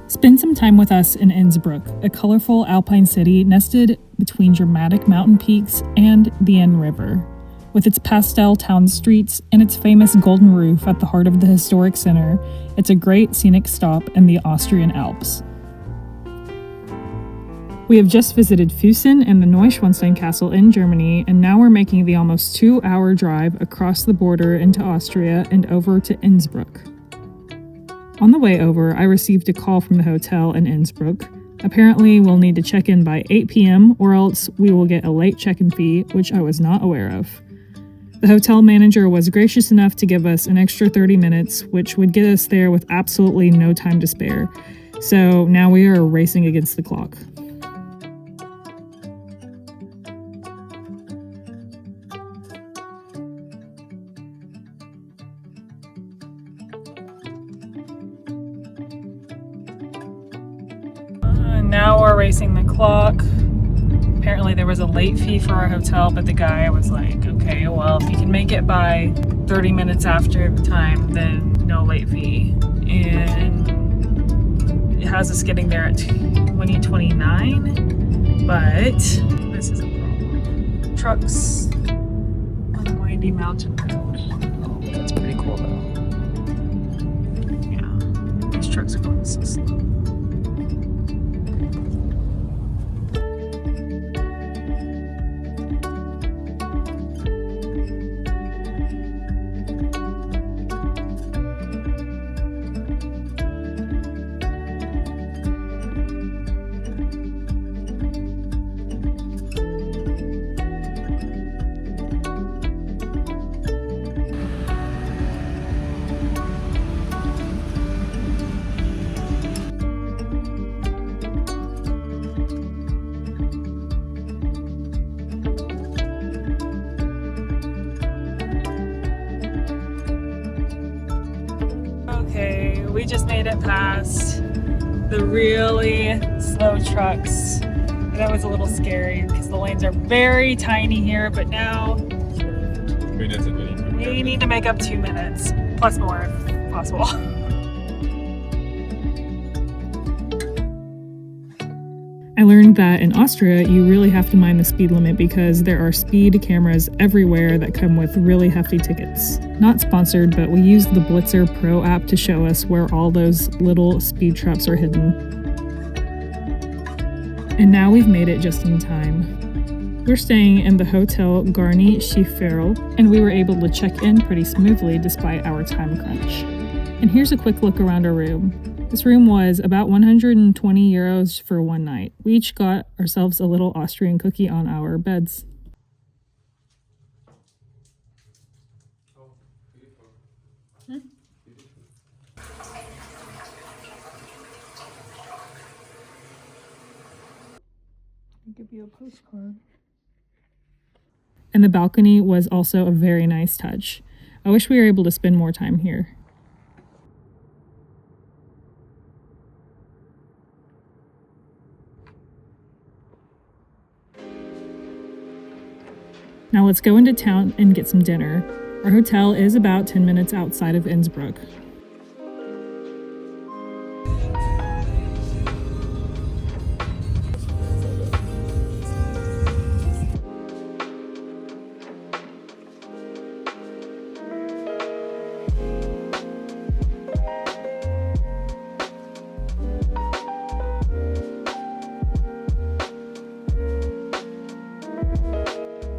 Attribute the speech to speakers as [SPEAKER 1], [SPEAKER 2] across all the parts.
[SPEAKER 1] Spend some time with us in Innsbruck, a colorful alpine city nested between dramatic mountain peaks and the Inn River. With its pastel town streets and its famous golden roof at the heart of the historic center, it's a great scenic stop in the Austrian Alps. We have just visited Füssen and the Neuschwanstein Castle in Germany, and now we're making the almost 2-hour drive across the border into Austria and over to Innsbruck. On the way over, I received a call from the hotel in Innsbruck. Apparently, we'll need to check in by 8 p.m. or else we will get a late check-in fee, which I was not aware of. The hotel manager was gracious enough to give us an extra 30 minutes, which would get us there with absolutely no time to spare. So now we are racing against the clock. Now we're racing the clock. Apparently there was a late fee for our hotel, but the guy was like, okay, well, if you can make it by 30 minutes after the time, then no late fee. And it has us getting there at 20:29, but this is a problem. Trucks on a windy mountain road. Oh, that's pretty cool though. Yeah, these trucks are going so slow. Okay, we just made it past the really slow trucks. That was a little scary because the lanes are very tiny here, but now we need to make up 2 minutes, plus more if possible. I learned that in Austria, you really have to mind the speed limit because there are speed cameras everywhere that come with really hefty tickets. Not sponsored, but we used the Blitzer Pro app to show us where all those little speed traps are hidden. And now we've made it just in time. We're staying in the Hotel Garni Schieferle, and we were able to check in pretty smoothly despite our time crunch. And here's a quick look around our room. This room was about 120 euros for one night. We each got ourselves a little Austrian cookie on our beds. I'll give you a postcard. And the balcony was also a very nice touch. I wish we were able to spend more time here. Now let's go into town and get some dinner. Our hotel is about 10 minutes outside of Innsbruck.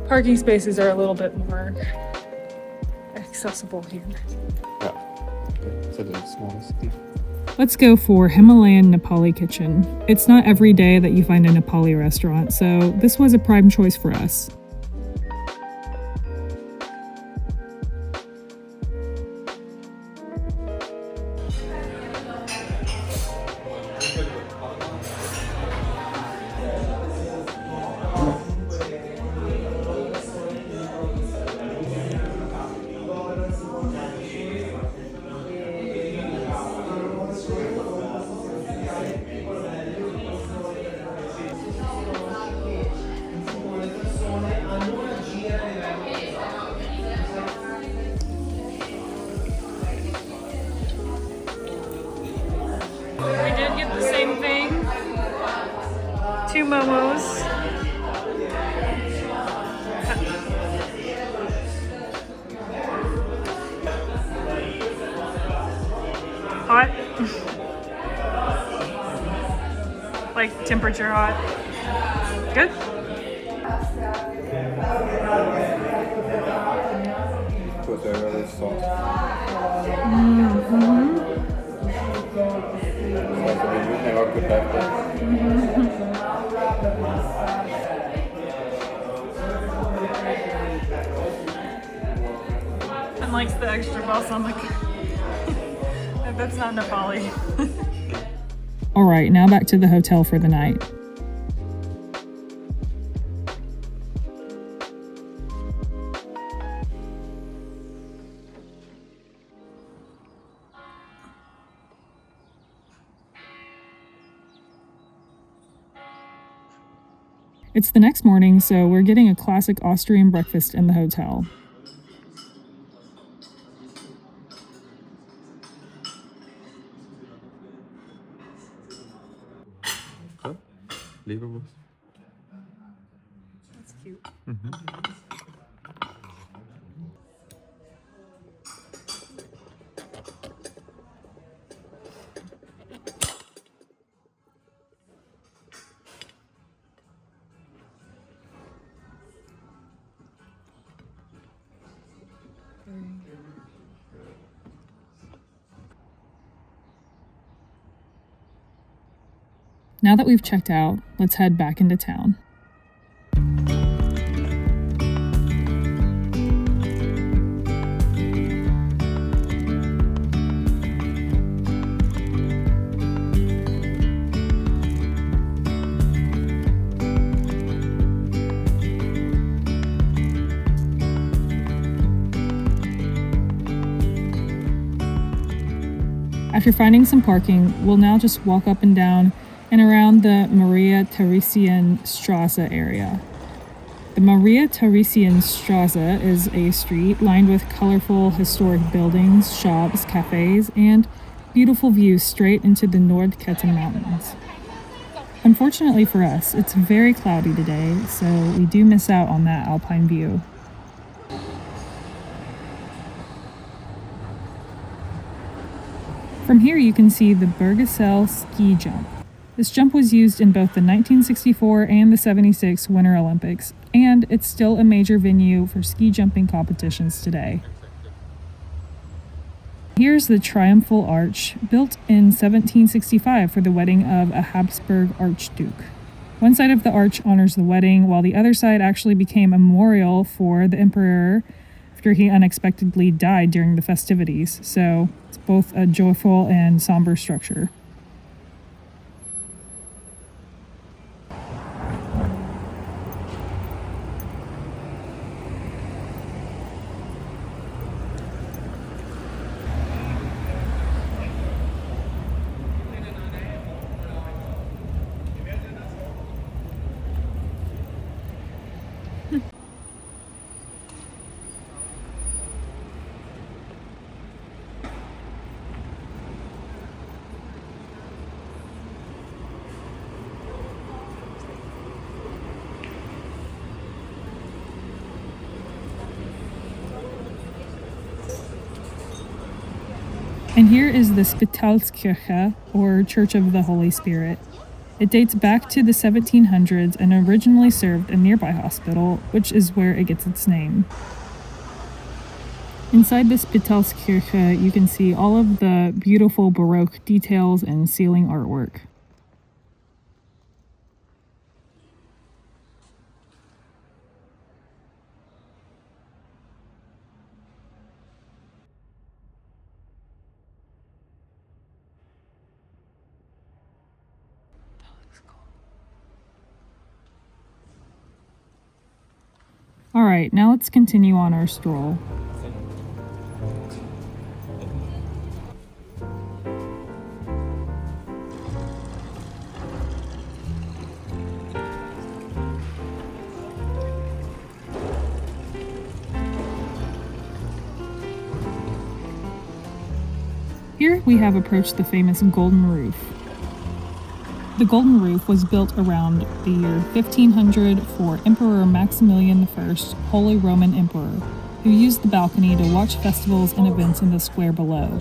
[SPEAKER 1] Parking spaces are a little bit more accessible here.
[SPEAKER 2] Yeah, so the smallest.
[SPEAKER 1] Let's go for Himalayan Nepali kitchen. It's not every day that you find a Nepali restaurant, so this was a prime choice for us. We did get the same thing. 2 momos. Hot? Like temperature hot? Good?
[SPEAKER 2] But they're really soft. Like we never could have that.
[SPEAKER 1] And likes the extra balsamic. That's not Nepali. Alright, now back to the hotel for the night. It's the next morning, so we're getting a classic Austrian breakfast in the hotel.
[SPEAKER 2] Huh? Leberwurst.
[SPEAKER 1] That's cute. Now that we've checked out, let's head back into town. After finding some parking, we'll now just walk up and down and around the Maria-Theresien-Straße area. The Maria-Theresien-Straße is a street lined with colorful historic buildings, shops, cafes, and beautiful views straight into the Nordketten Mountains. Unfortunately for us, it's very cloudy today, so we do miss out on that alpine view. From here you can see the Bergesel ski jump. This jump was used in both the 1964 and the 76 Winter Olympics, and it's still a major venue for ski jumping competitions today. Here's the Triumphal Arch, built in 1765 for the wedding of a Habsburg Archduke. One side of the arch honors the wedding, while the other side actually became a memorial for the emperor after he unexpectedly died during the festivities, so it's both a joyful and somber structure. And here is the Spitalskirche, or Church of the Holy Spirit. It dates back to the 1700s and originally served a nearby hospital, which is where it gets its name. Inside the Spitalskirche, you can see all of the beautiful Baroque details and ceiling artwork. Alright, now let's continue on our stroll. Here we have approached the famous Golden Roof. The Golden Roof was built around the year 1500 for Emperor Maximilian I, Holy Roman Emperor, who used the balcony to watch festivals and events in the square below.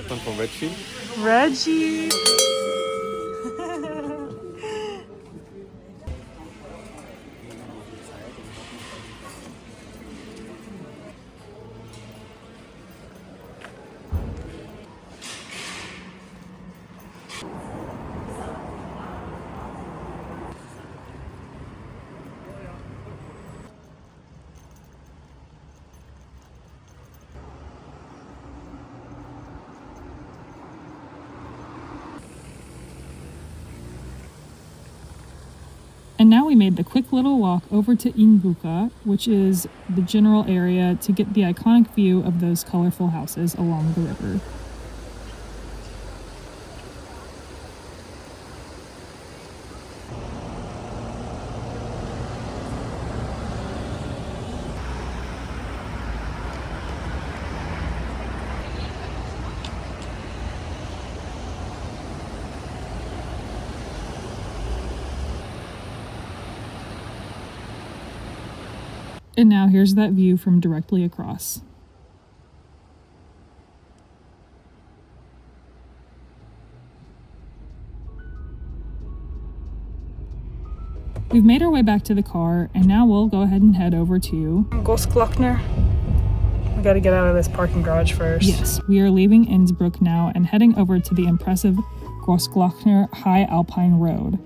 [SPEAKER 2] One from Reggie.
[SPEAKER 1] Reggie! And now we made the quick little walk over to Innbrücke, which is the general area to get the iconic view of those colorful houses along the river. And now here's that view from directly across. We've made our way back to the car, and now we'll go ahead and head over to
[SPEAKER 3] Grossglockner. We gotta get out of this parking garage first.
[SPEAKER 1] Yes, we are leaving Innsbruck now and heading over to the impressive Grossglockner High Alpine Road.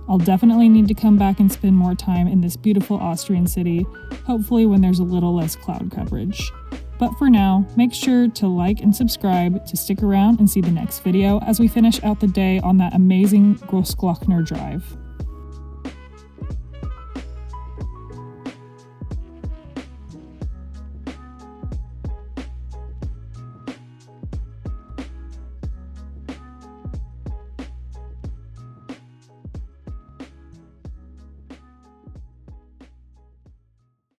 [SPEAKER 1] I'll definitely need to come back and spend more time in this beautiful Austrian city, hopefully when there's a little less cloud coverage. But for now, make sure to like and subscribe to stick around and see the next video as we finish out the day on that amazing Grossglockner drive.